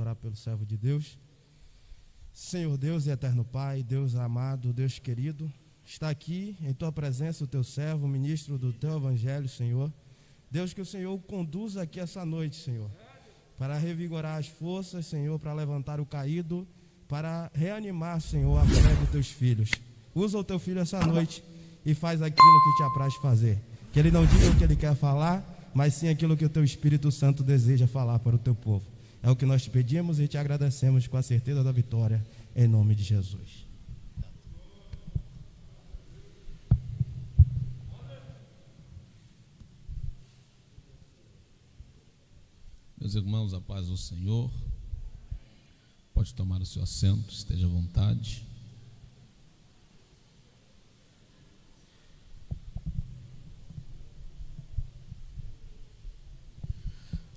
orar pelo servo de Deus. Senhor Deus e eterno Pai, Deus amado, Deus querido, está aqui em Tua presença o Teu servo, ministro do Teu Evangelho, Senhor. Deus, que o Senhor o conduza aqui essa noite, Senhor, para revigorar as forças, Senhor, para levantar o caído, para reanimar, Senhor, a fé dos Teus filhos. Usa o Teu filho essa noite e faz aquilo que Te apraz fazer. Que ele não diga o que ele quer falar, mas sim aquilo que o Teu Espírito Santo deseja falar para o Teu povo. É o que nós te pedimos e te agradecemos com a certeza da vitória, em nome de Jesus. Meus irmãos, a paz do Senhor. Pode tomar o seu assento, esteja à vontade.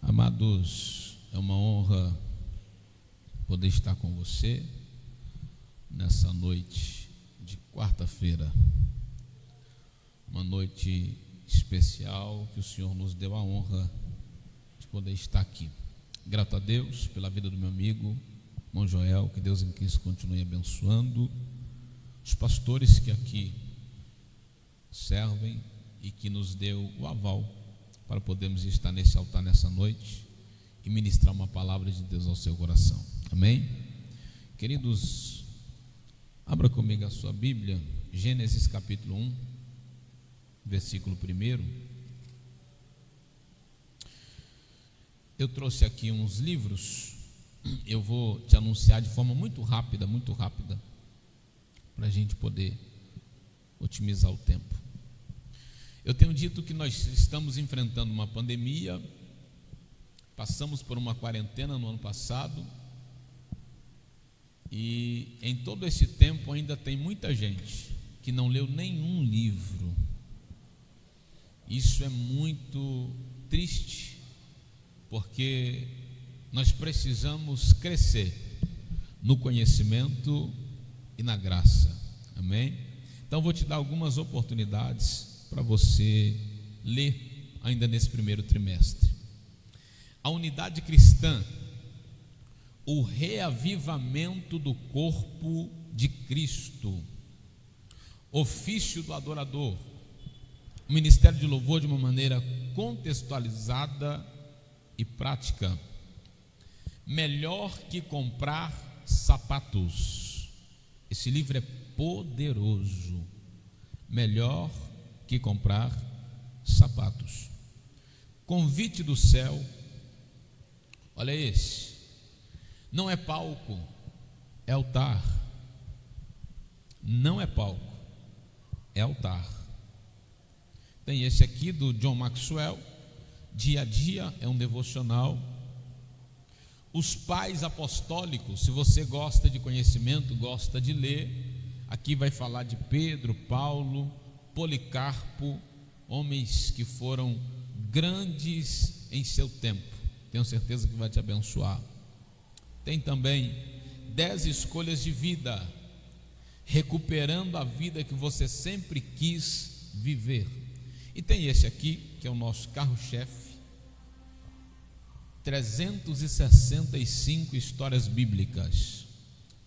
Amados, é uma honra poder estar com você nessa noite de quarta-feira, uma noite especial que o Senhor nos deu a honra de poder estar aqui. Grato a Deus pela vida do meu amigo, irmão Joel, que Deus em Cristo continue abençoando, os pastores que aqui servem e que nos deu o aval para podermos estar nesse altar nessa noite e ministrar uma palavra de Deus ao seu coração. Amém? Queridos, abra comigo a sua Bíblia, Gênesis capítulo 1, versículo 1. Eu trouxe aqui uns livros, eu vou te anunciar de forma muito rápida, para a gente poder otimizar o tempo. Eu tenho dito que nós estamos enfrentando uma pandemia, passamos por uma quarentena no ano passado, e em todo esse tempo ainda tem muita gente que não leu nenhum livro. Isso é muito triste, porque nós precisamos crescer no conhecimento e na graça. Amém? Então vou te dar algumas oportunidades para você ler ainda nesse primeiro trimestre. A unidade cristã, o reavivamento do corpo de Cristo, ofício do adorador, o ministério de louvor de uma maneira contextualizada e prática. Melhor que comprar sapatos. Esse livro é poderoso. Melhor que comprar sapatos. Convite do céu. Olha esse. Não é palco, é altar. Não é palco, é altar. Tem esse aqui do John Maxwell, Dia a Dia, é um devocional. Os Pais Apostólicos, se você gosta de conhecimento, gosta de ler, aqui vai falar de Pedro, Paulo, Policarpo, homens que foram grandes em seu tempo. Tenho certeza que vai te abençoar. Tem também 10 escolhas de vida, recuperando a vida que você sempre quis viver. E tem esse aqui, que é o nosso carro-chefe, 365 histórias bíblicas,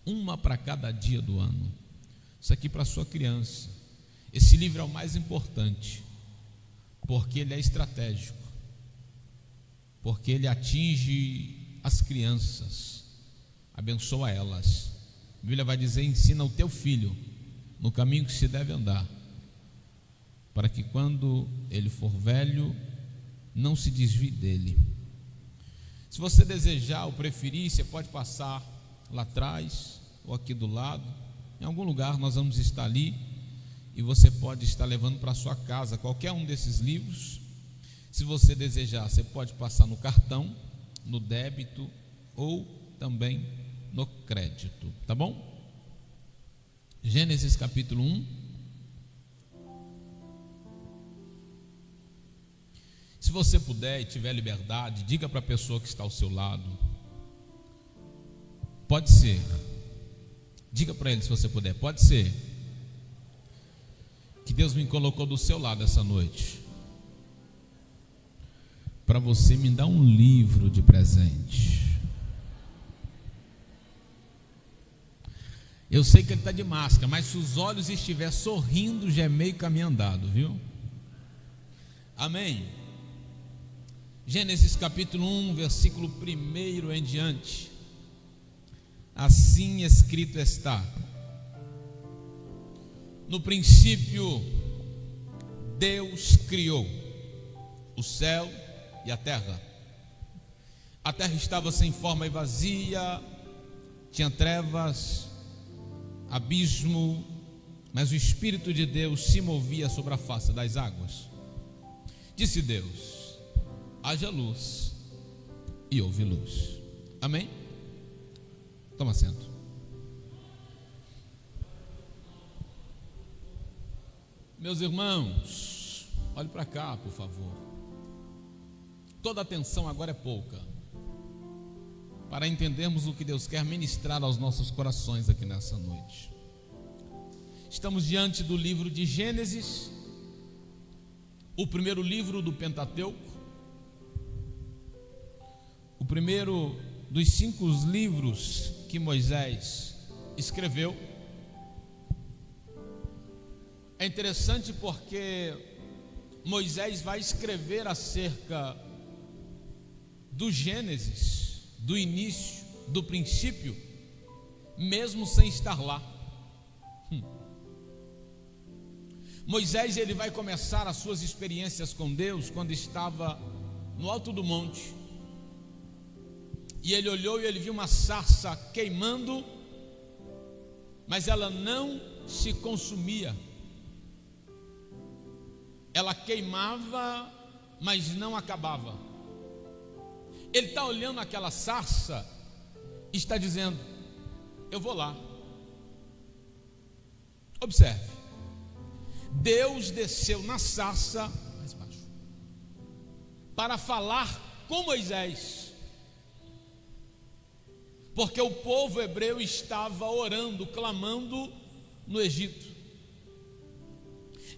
uma para cada dia do ano. Isso aqui para a sua criança. Esse livro é o mais importante, porque ele é estratégico, porque ele atinge as crianças, abençoa elas. A Bíblia vai dizer: ensina o teu filho no caminho que se deve andar, para que quando ele for velho, não se desvie dele. Se você desejar ou preferir, você pode passar lá atrás ou aqui do lado, em algum lugar nós vamos estar ali, e você pode estar levando para a sua casa qualquer um desses livros. Se você desejar, você pode passar no cartão, no débito ou também no crédito, tá bom? Gênesis capítulo 1. Se você puder e tiver liberdade, diga para a pessoa que está ao seu lado. Pode ser. Diga para ele, se você puder. Pode ser que Deus me colocou do seu lado essa noite para você me dar um livro de presente. Eu sei que ele está de máscara, mas se os olhos estiver sorrindo, já é meio caminho andado, viu? Amém? Gênesis capítulo 1, versículo 1 em diante. Assim escrito está: no princípio Deus criou o céu e a terra. A terra estava sem forma e vazia, tinha trevas, abismo, mas o Espírito de Deus se movia sobre a face das águas. Disse Deus: haja luz, e houve luz. Amém? Toma assento. Meus irmãos, olhe para cá, por favor. Toda atenção agora é pouca, para entendermos o que Deus quer ministrar aos nossos corações aqui nessa noite. Estamos diante do livro de Gênesis, o primeiro livro do Pentateuco, o primeiro dos 5 livros que Moisés escreveu. É interessante porque Moisés vai escrever acerca do Gênesis, do início, do princípio, mesmo sem estar lá. Moisés, ele vai começar as suas experiências com Deus quando estava no alto do monte, e ele olhou e ele viu uma sarça queimando, mas ela não se consumia. Ela queimava, mas não acabava. Ele está olhando aquela sarça e está dizendo: eu vou lá. Observe, Deus desceu na sarça mais baixo para falar com Moisés, porque o povo hebreu estava orando, clamando no Egito.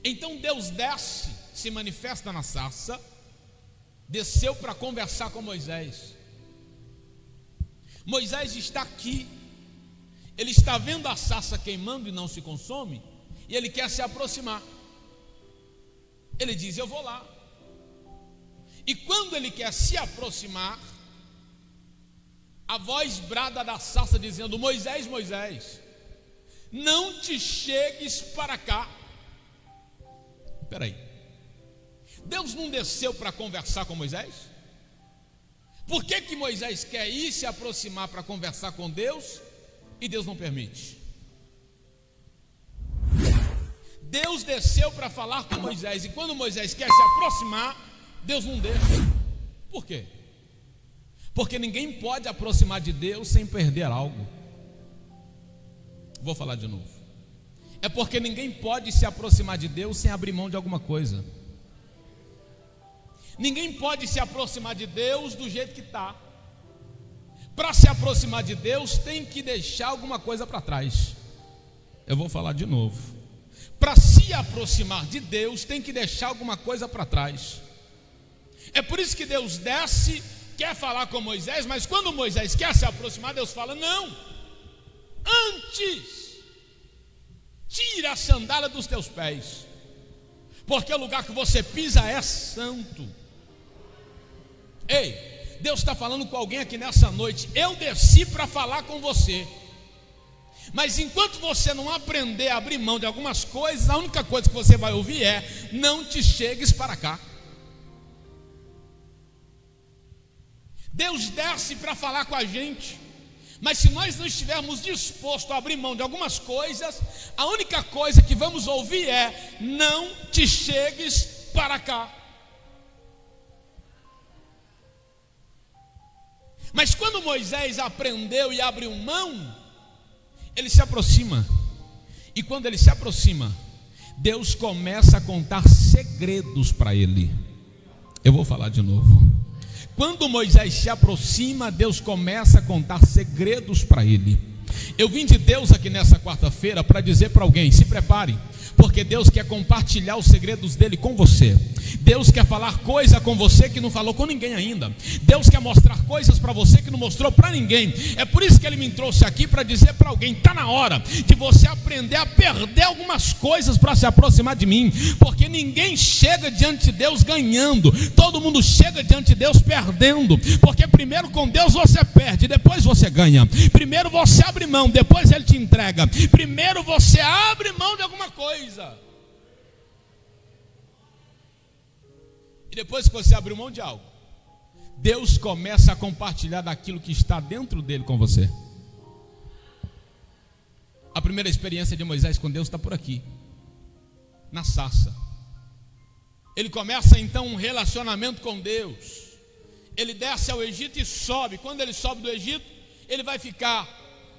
Então Deus desce, se manifesta na sarça, desceu para conversar com Moisés. Moisés está aqui, ele está vendo a sarça queimando e não se consome, e ele quer se aproximar. Ele diz: eu vou lá. E quando ele quer se aproximar, a voz brada da sarça dizendo: Moisés, Moisés, não te chegues para cá. Espera aí, Deus não desceu para conversar com Moisés? Por que Moisés quer ir se aproximar para conversar com Deus e Deus não permite? Deus desceu para falar com Moisés, e quando Moisés quer se aproximar, Deus não deixa. Por quê? Porque ninguém pode aproximar de Deus sem perder algo. Vou falar de novo. É porque ninguém pode se aproximar de Deus sem abrir mão de alguma coisa. Ninguém pode se aproximar de Deus do jeito que está. Para se aproximar de Deus, tem que deixar alguma coisa para trás. Eu vou falar de novo. Para se aproximar de Deus, tem que deixar alguma coisa para trás. É por isso que Deus desce, quer falar com Moisés, mas quando Moisés quer se aproximar, Deus fala: não, antes tira a sandália dos teus pés, porque o lugar que você pisa é santo. Ei, Deus está falando com alguém aqui nessa noite. Eu desci para falar com você, mas enquanto você não aprender a abrir mão de algumas coisas, a única coisa que você vai ouvir é: não te chegues para cá. Deus desce para falar com a gente, mas se nós não estivermos dispostos a abrir mão de algumas coisas, a única coisa que vamos ouvir é: não te chegues para cá. Mas quando Moisés aprendeu e abriu mão, ele se aproxima, e quando ele se aproxima, Deus começa a contar segredos para ele. Eu vou falar de novo. Quando Moisés se aproxima, Deus começa a contar segredos para ele. Eu vim de Deus aqui nessa quarta-feira para dizer para alguém: se prepare, Porque Deus quer compartilhar os segredos dele com você. Deus quer falar coisa com você que não falou com ninguém ainda. Deus quer mostrar coisas para você que não mostrou para ninguém. É por isso que ele me trouxe aqui, para dizer para alguém: está na hora de você aprender a perder algumas coisas para se aproximar de mim. Porque ninguém chega diante de Deus ganhando, todo mundo chega diante de Deus perdendo. Porque primeiro com Deus você perde, depois você ganha. Primeiro você abre mão, depois ele te entrega. Primeiro você abre mão de alguma coisa, e depois que você abre mão de algo, Deus começa a compartilhar daquilo que está dentro dele com você. A primeira experiência de Moisés com Deus está por aqui, na sarça. Ele começa então um relacionamento com Deus. Ele desce ao Egito e sobe. Quando ele sobe do Egito, ele vai ficar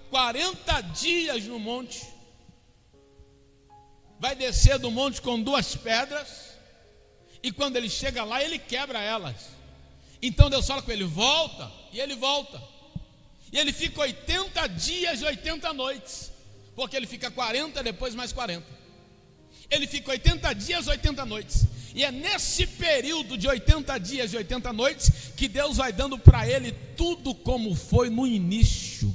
40 dias no monte. Vai descer do monte com 2 pedras, e quando ele chega lá, ele quebra elas. Então Deus fala com ele: volta, e ele volta. E ele fica 80 dias e 80 noites, porque ele fica 40, depois mais 40. Ele fica 80 dias e 80 noites. E é nesse período de 80 dias e 80 noites que Deus vai dando para ele tudo como foi no início,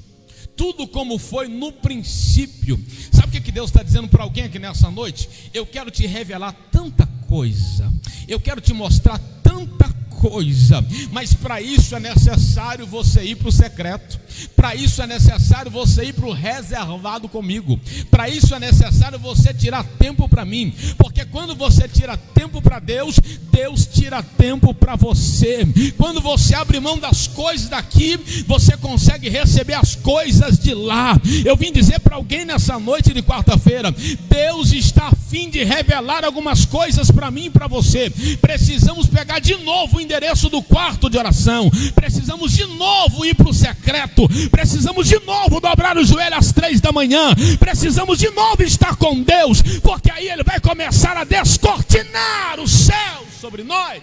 tudo como foi no princípio. Sabe o que Deus está dizendo para alguém aqui nessa noite? Eu quero te revelar tanta coisa, eu quero te mostrar tanta coisa, mas para isso é necessário você ir para o secreto. Para isso é necessário você ir para o reservado comigo. Para isso é necessário você tirar tempo para mim. Porque quando você tira tempo para Deus, Deus tira tempo para você. Quando você abre mão das coisas daqui, você consegue receber as coisas de lá. Eu vim dizer para alguém nessa noite de quarta-feira: Deus está a fim de revelar algumas coisas para mim e para você. Precisamos pegar de novo o endereço do quarto de oração. Precisamos de novo ir para o secreto. Precisamos de novo dobrar o joelho às 3 da manhã. Precisamos de novo estar com Deus, porque aí Ele vai começar a descortinar o céu sobre nós.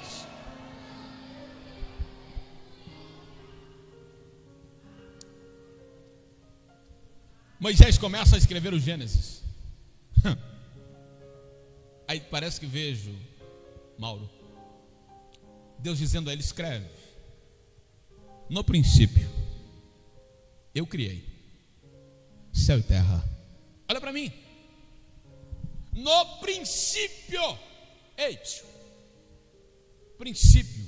Moisés começa a escrever o Gênesis. Aí parece que vejo, Mauro, Deus dizendo a ele: escreve: no princípio eu criei céu e terra. Olha para mim. No princípio. Ei, princípio,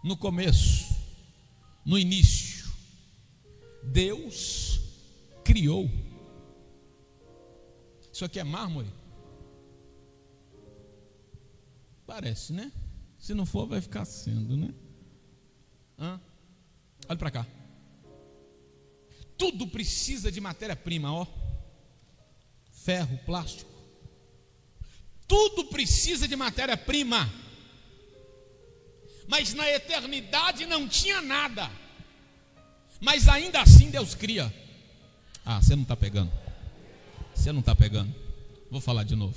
no começo, no início, Deus criou. Isso aqui é mármore? Parece, né? Se não for, vai ficar sendo, né? Olha para cá. Tudo precisa de matéria-prima, ó. Ferro, plástico. Tudo precisa de matéria-prima. Mas na eternidade não tinha nada. Mas ainda assim Deus cria. Você não está pegando. Você não está pegando. Vou falar de novo.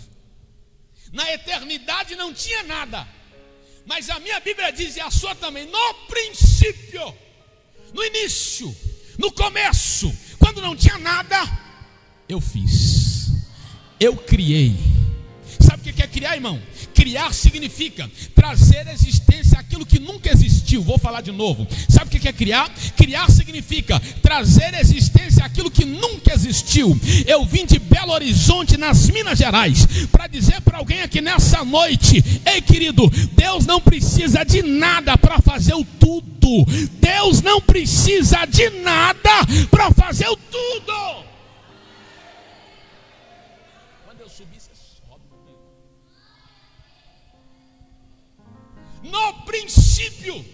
Na eternidade não tinha nada. Mas a minha Bíblia diz, e a sua também: no princípio, no início, no começo, quando não tinha nada, eu fiz, eu criei. Sabe o que é criar, irmão? Criar significa trazer existência àquilo que nunca existiu. Vou falar de novo. Sabe o que é criar? Criar significa trazer existência àquilo que nunca existiu. Eu vim de Belo Horizonte, nas Minas Gerais, para dizer para alguém aqui nessa noite: ei, querido, Deus não precisa de nada para fazer o tudo. Deus não precisa de nada para fazer o tudo. Quando eu subir, você sobe comigo. No princípio,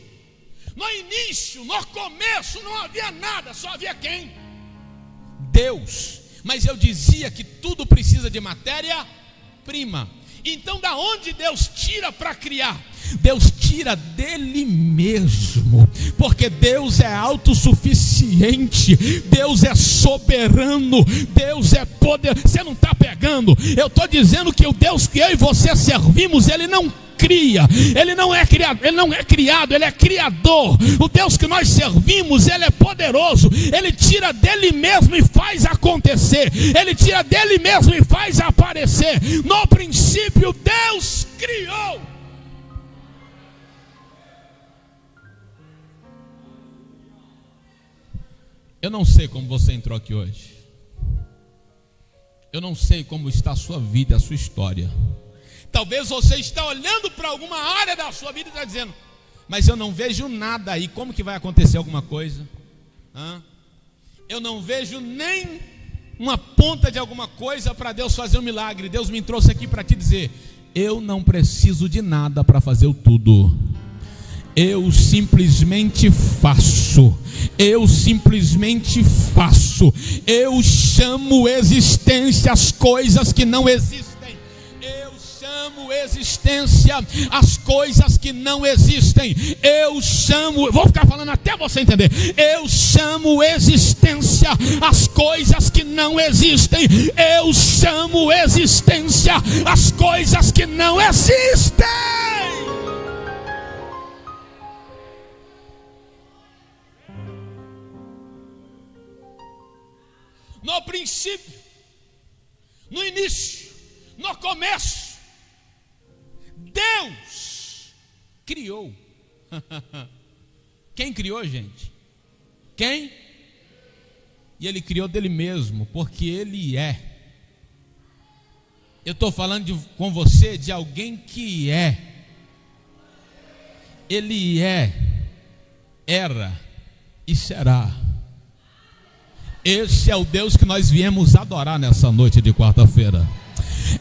no início, no começo, não havia nada, só havia quem? Deus. Mas eu dizia que tudo precisa de matéria-prima. Então da onde Deus tira para criar? Deus tira dele mesmo, porque Deus é autossuficiente, Deus é soberano, Deus é poder. Você não está pegando? Eu estou dizendo que o Deus que eu e você servimos, Ele não cria, Ele não é criado, Ele é criador. O Deus que nós servimos, Ele é poderoso. Ele tira dele mesmo e faz acontecer. Ele tira dele mesmo e faz aparecer. No princípio Deus criou. Eu não sei como você entrou aqui hoje. Eu não sei como está a sua vida, a sua história. Talvez você está olhando para alguma área da sua vida e está dizendo: mas eu não vejo nada aí, como que vai acontecer alguma coisa? Eu não vejo nem uma ponta de alguma coisa para Deus fazer um milagre. Deus me trouxe aqui para te dizer: eu não preciso de nada para fazer o tudo. Eu simplesmente faço. Eu simplesmente faço. Eu chamo existência as coisas que não existem. Eu chamo existência as coisas que não existem. Eu chamo, vou ficar falando até você entender. Eu chamo existência as coisas que não existem. Eu chamo existência as coisas que não existem. No princípio, no início, no começo, Deus criou. Quem criou, gente? Quem? E Ele criou dele mesmo, porque Ele é. Eu estou falando com você de alguém que é. Ele é, era e será. Esse é o Deus que nós viemos adorar nessa noite de quarta-feira.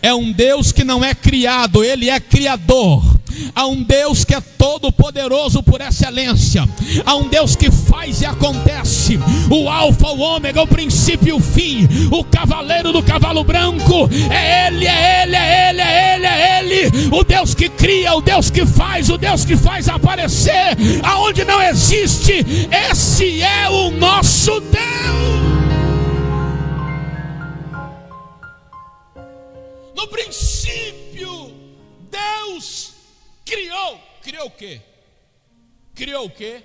É um Deus que não é criado, Ele é criador. Há um Deus que é todo poderoso por excelência. Há um Deus que faz e acontece. O alfa, o ômega, o princípio e o fim. O cavaleiro do cavalo branco. É Ele, é Ele, é Ele, é Ele, é Ele. O Deus que cria, o Deus que faz, o Deus que faz aparecer aonde não existe. Esse é o nosso Deus. No princípio, Deus criou. Criou o quê? Criou o quê?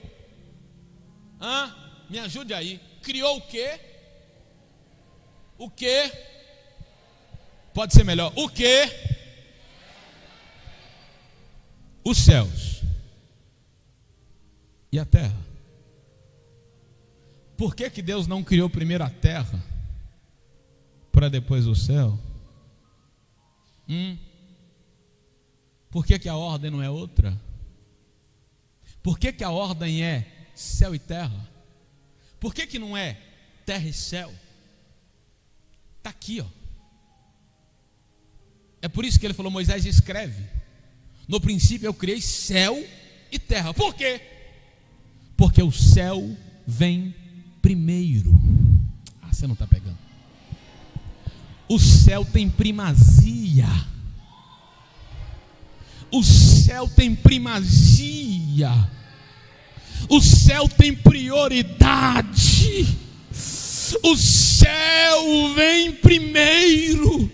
Me ajude aí. Criou o quê? O quê? Pode ser melhor. O quê? Os céus e a terra. Por que Deus não criou primeiro a terra para depois o céu? Por que a ordem não é outra? Por que a ordem é céu e terra? Por que não é terra e céu? Está aqui, ó. É por isso que ele falou: Moisés, escreve: no princípio eu criei céu e terra. Por quê? Porque o céu vem primeiro. Você não está pegando. O céu tem primazia. O céu tem primazia. O céu tem prioridade. O céu vem primeiro.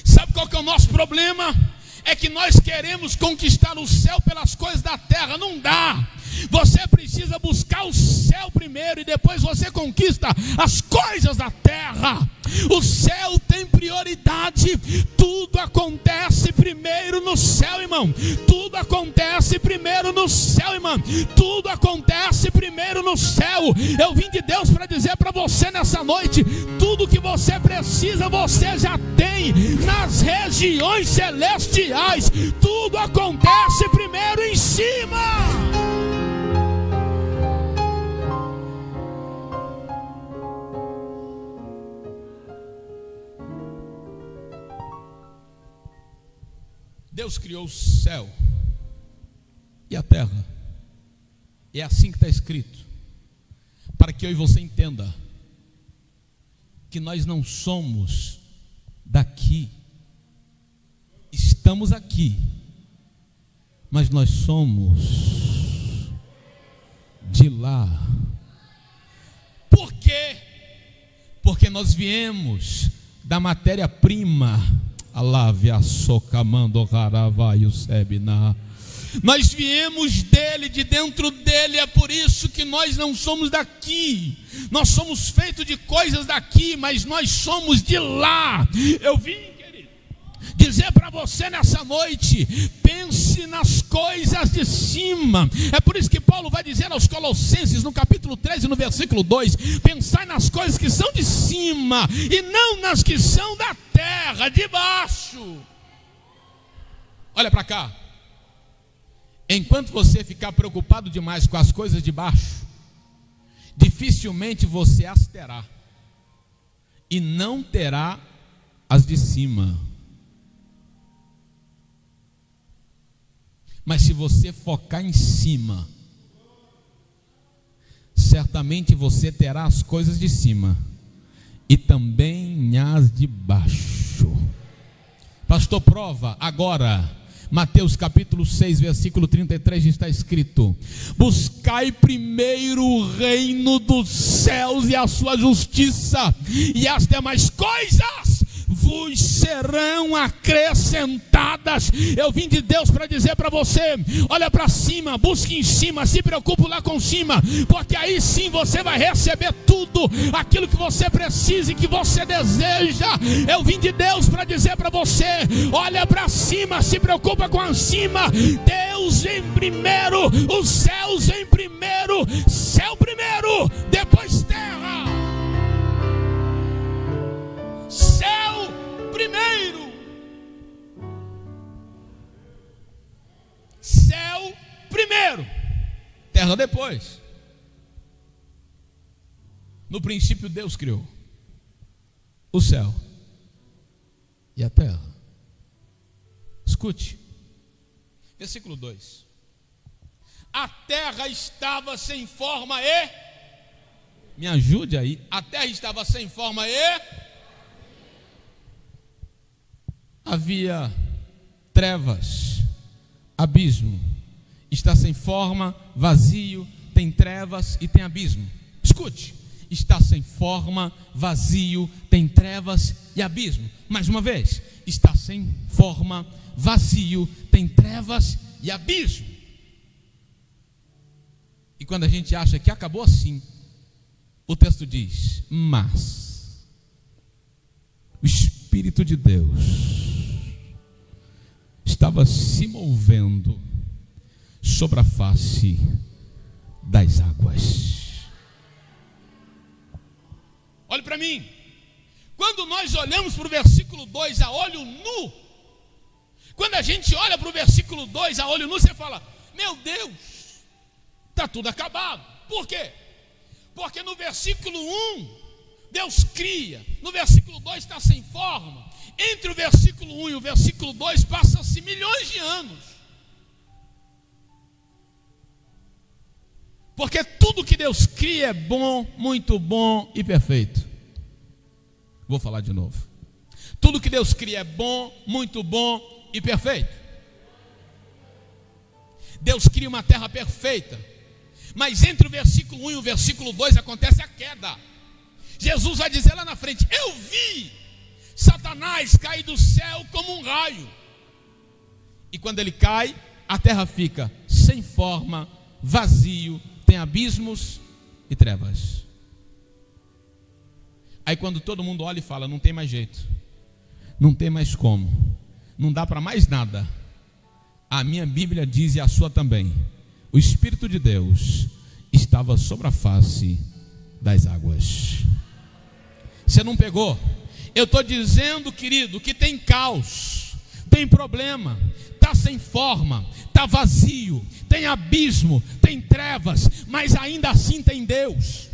Sabe qual que é o nosso problema? É que nós queremos conquistar o céu pelas coisas da terra. Não dá. Você precisa buscar o céu primeiro e depois você conquista as coisas da terra. O céu tem prioridade. Tudo acontece primeiro no céu, irmão. Tudo acontece primeiro no céu, irmão. Tudo acontece primeiro no céu. Eu vim de Deus para dizer para você nessa noite: tudo que você precisa você já tem nas regiões celestiais. Tudo acontece primeiro em cima. Deus criou o céu e a terra. É assim que está escrito. Para que eu e você entenda que nós não somos daqui. Estamos aqui, mas nós somos de lá. Por quê? Porque nós viemos da matéria-prima. Alave a socamando haravaio sebina. Nós viemos dele, de dentro dele, é por isso que nós não somos daqui. Nós somos feitos de coisas daqui, mas nós somos de lá. Eu vim, querido, dizer para você nessa noite: pense nas coisas de cima. É por isso que Paulo vai dizer aos Colossenses, no capítulo 13, no versículo 2: pensai nas coisas que são de cima, e não nas que são da terra, de baixo. Olha para cá. Enquanto você ficar preocupado demais com as coisas de baixo, dificilmente você as terá, e não terá as de cima. Mas se você focar em cima, certamente você terá as coisas de cima e também as de baixo. Pastor, prova agora. Mateus capítulo 6, versículo 33 está escrito: buscai primeiro o reino dos céus e a sua justiça, e as demais coisas vos serão acrescentadas. Eu vim de Deus para dizer para você: olha para cima, busque em cima, se preocupe lá com cima, porque aí sim você vai receber tudo aquilo que você precisa e que você deseja. Eu vim de Deus para dizer para você: olha para cima, se preocupa com cima. Deus em primeiro, os céus em primeiro, céu primeiro, depois terra. Céu primeiro, céu primeiro, terra depois. No princípio Deus criou o céu e a terra. Escute, versículo 2: a terra estava sem forma e... me ajude aí. A terra estava sem forma e... havia trevas, abismo. Está sem forma, vazio, tem trevas e tem abismo. Escute, está sem forma, vazio, tem trevas e abismo. Mais uma vez, está sem forma, vazio, tem trevas e abismo. E quando a gente acha que acabou assim, o texto diz: mas o Espírito de Deus estava se movendo sobre a face das águas. Olhe para mim. Quando nós olhamos para o versículo 2 a olho nu, quando a gente olha para o versículo 2 a olho nu, você fala: meu Deus, está tudo acabado. Por quê? Porque no versículo 1 Deus cria, no versículo 2 está sem forma. Entre o versículo 1 e o versículo 2 passam-se milhões de anos. Porque tudo que Deus cria é bom, muito bom e perfeito. Vou falar de novo. Tudo que Deus cria é bom, muito bom e perfeito. Deus cria uma terra perfeita. Mas entre o versículo 1 e o versículo 2 acontece a queda. Jesus vai dizer lá na frente: eu vi Satanás cair do céu como um raio. E quando ele cai, a terra fica sem forma, vazio, tem abismos e trevas. Aí quando todo mundo olha e fala: não tem mais jeito, não tem mais como, não dá para mais nada, a minha Bíblia diz, e a sua também: o Espírito de Deus estava sobre a face das águas. Você não pegou? Eu estou dizendo, querido, que tem caos, tem problema, está sem forma, está vazio, tem abismo, tem trevas, mas ainda assim tem Deus.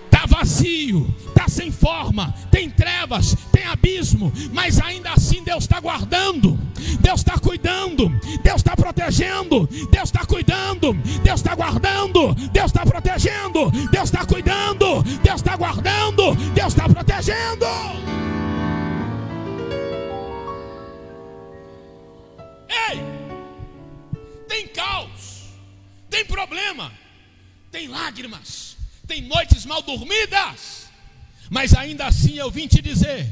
Está vazio, está sem forma, tem trevas, tem abismo, mas ainda assim Deus está guardando, Deus está cuidando, Deus está protegendo, Deus está cuidando, Deus está guardando, Deus está protegendo, Deus está cuidando, Deus está guardando, Deus está protegendo. Ei, tem caos, tem problema, tem lágrimas, tem noites mal dormidas, mas ainda assim eu vim te dizer: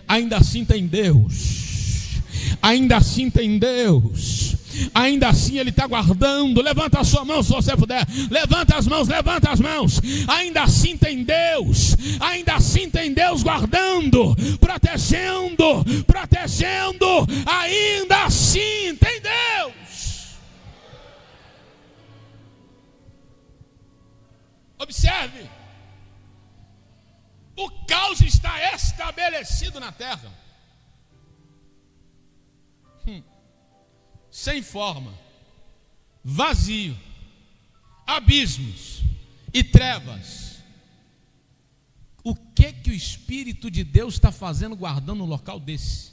ainda assim tem Deus, ainda assim tem Deus, ainda assim Ele está guardando. Levanta a sua mão se você puder, levanta as mãos, ainda assim tem Deus, ainda assim tem Deus guardando, protegendo, ainda assim tem Deus. Observe, o caos está estabelecido na terra, sem forma, vazio, abismos e trevas. O que o Espírito de Deus está fazendo guardando um local desse?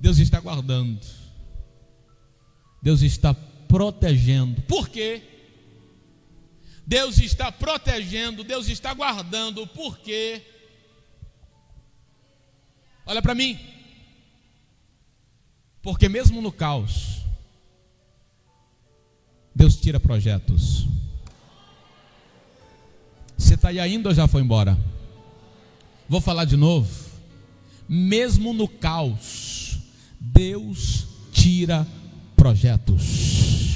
Deus está guardando, Deus está protegendo. Por quê? Deus está protegendo, Deus está guardando. Por quê? Olha para mim. Porque mesmo no caos, Deus tira projetos. Você está aí ainda ou já foi embora? Vou falar de novo. Mesmo no caos, Deus tira projetos.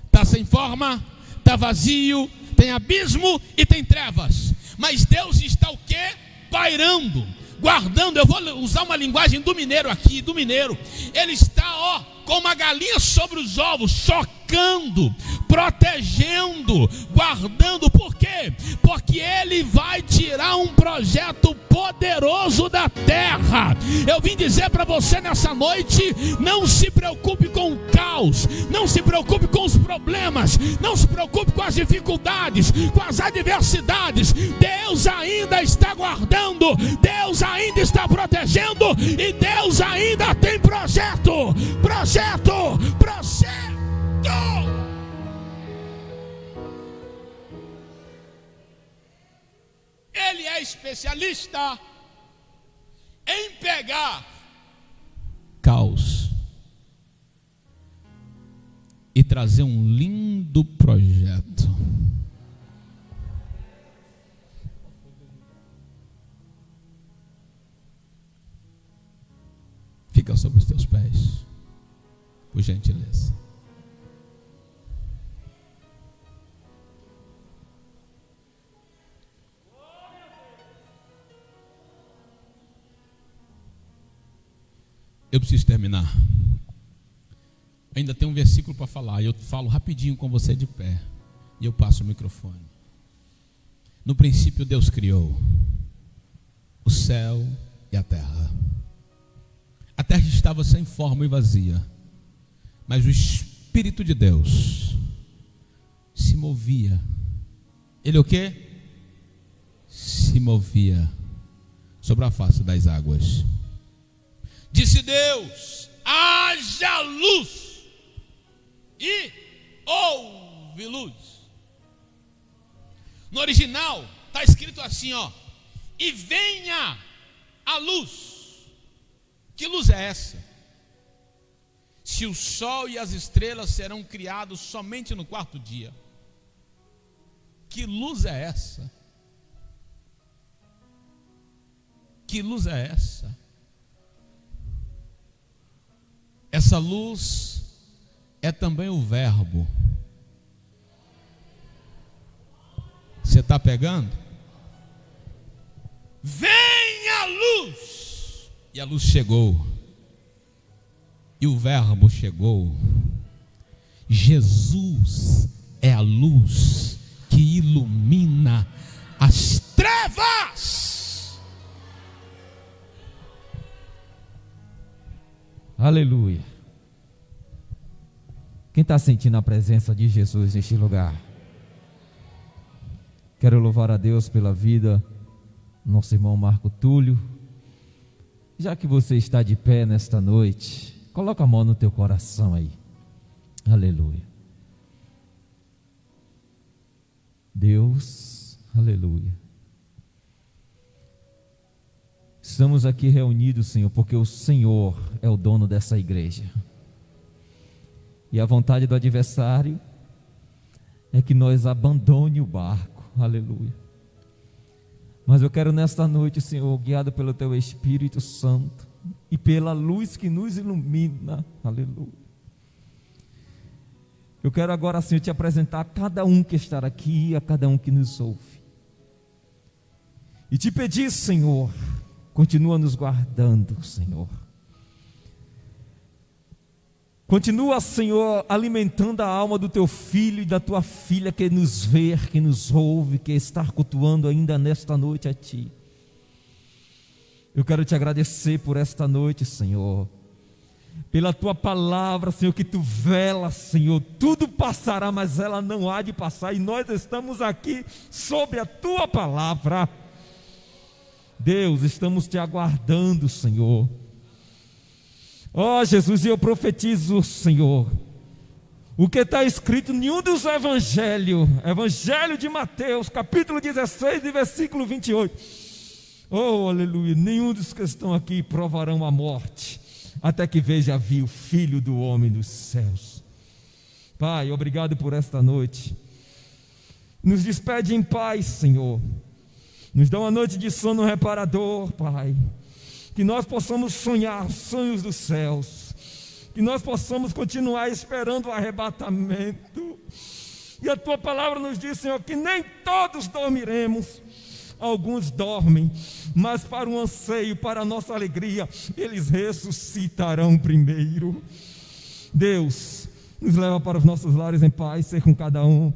Está sem forma, está vazio, tem abismo e tem trevas, mas Deus está o quê? Pairando, guardando. Eu vou usar uma linguagem do mineiro aqui, do mineiro. Ele está, como uma galinha sobre os ovos, chocando, protegendo, guardando. Por quê? Porque Ele vai tirar um projeto poderoso da terra. Eu vim dizer para você nessa noite: não se preocupe com o caos, não se preocupe com os problemas, não se preocupe com as dificuldades, com as adversidades. Deus ainda está guardando, Deus ainda está protegendo, e Deus ainda tem projeto. Ele é especialista em pegar caos e trazer um lindo projeto. Fica sobre os teus pés, por gentileza. Eu preciso terminar. Ainda tem um versículo para falar. Eu falo rapidinho com você de pé e eu passo o microfone. No princípio Deus criou o céu e a terra. A terra estava sem forma e vazia, mas o Espírito de Deus se movia. Ele o quê? Se movia sobre a face das águas. Disse Deus: haja luz, e houve luz. No original está escrito assim, e venha a luz. Que luz é essa? Se o sol e as estrelas serão criados somente no quarto dia. Que luz é essa? Que luz é essa? Essa luz é também o Verbo. Você está pegando? Venha a luz! E a luz chegou. E o Verbo chegou. Jesus é a luz que ilumina as trevas. Aleluia. Quem está sentindo a presença de Jesus neste lugar? Quero louvar a Deus pela vida do nosso irmão Marco Túlio. Já que você está de pé nesta noite, coloca a mão no teu coração aí. Aleluia. Deus, aleluia. Estamos aqui reunidos, Senhor, porque o Senhor é o dono dessa igreja. E a vontade do adversário é que nós abandone o barco, aleluia. Mas eu quero nesta noite, Senhor, guiado pelo Teu Espírito Santo e pela luz que nos ilumina, aleluia. Eu quero agora, Senhor, Te apresentar a cada um que está aqui, a cada um que nos ouve. E Te pedir, Senhor, continua nos guardando, Senhor. Continua, Senhor, alimentando a alma do Teu filho e da Tua filha que nos vê, que nos ouve, que está cultuando ainda nesta noite a Ti. Eu quero Te agradecer por esta noite, Senhor, pela Tua palavra, Senhor, que Tu vela, Senhor. Tudo passará, mas ela não há de passar, e nós estamos aqui sobre a Tua palavra. Deus, estamos Te aguardando, Senhor. Ó Jesus, e eu profetizo, Senhor, o que está escrito em um dos evangelhos, Evangelho de Mateus, capítulo 16, versículo 28. Oh, aleluia, nenhum dos que estão aqui provarão a morte, até que veja vir o Filho do Homem dos céus. Pai, obrigado por esta noite. Nos despede em paz, Senhor. Nos dá uma noite de sono reparador, Pai. Que nós possamos sonhar sonhos dos céus, que nós possamos continuar esperando o arrebatamento. E a Tua palavra nos diz, Senhor, que nem todos dormiremos, alguns dormem, mas para o anseio, para a nossa alegria, eles ressuscitarão primeiro. Deus, nos leva para os nossos lares em paz, ser com cada um.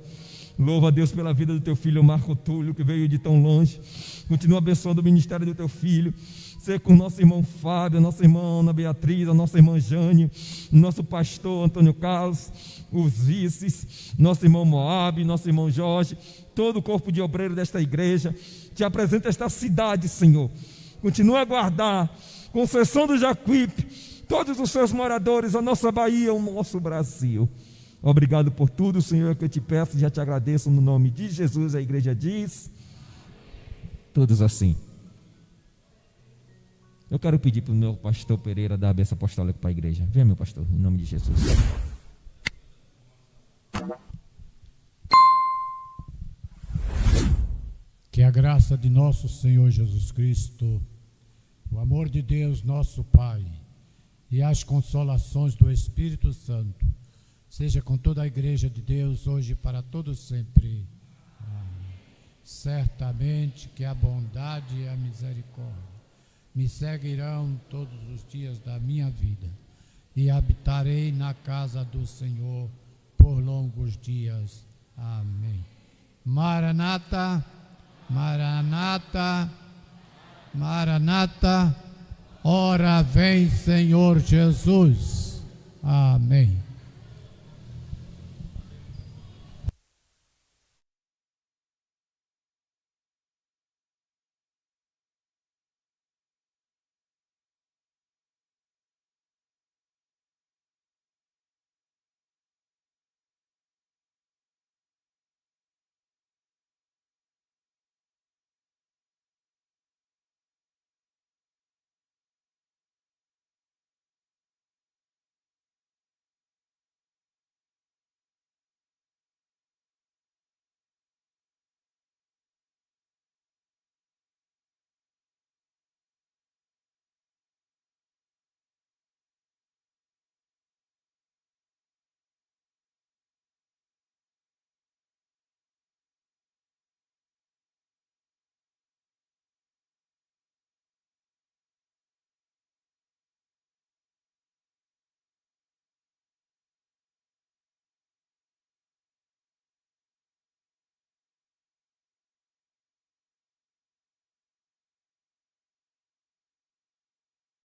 Louva a Deus pela vida do Teu filho Marco Túlio, que veio de tão longe. Continua abençoando o ministério do Teu filho. Ser com o nosso irmão Fábio, a nossa irmã Ana Beatriz, a nossa irmã Jane, nosso pastor Antônio Carlos, os vices, nosso irmão Moab, nosso irmão Jorge, todo o corpo de obreiro desta igreja. Te apresenta esta cidade, Senhor. Continua a guardar, com exceção do Jacuípe, todos os seus moradores, a nossa Bahia, o nosso Brasil. Obrigado por tudo, Senhor, que eu te peço e já te agradeço no nome de Jesus. A igreja diz, todos assim. Eu quero pedir para o meu pastor Pereira dar a bênção apostólica para a igreja. Venha, meu pastor, em nome de Jesus. Que a graça de nosso Senhor Jesus Cristo, o amor de Deus, nosso Pai, e as consolações do Espírito Santo, seja com toda a igreja de Deus, hoje e para todos sempre. Amém. Certamente que a bondade e a misericórdia me seguirão todos os dias da minha vida, e habitarei na casa do Senhor por longos dias. Amém. Maranata, Maranata, Maranata, ora vem Senhor Jesus. Amém.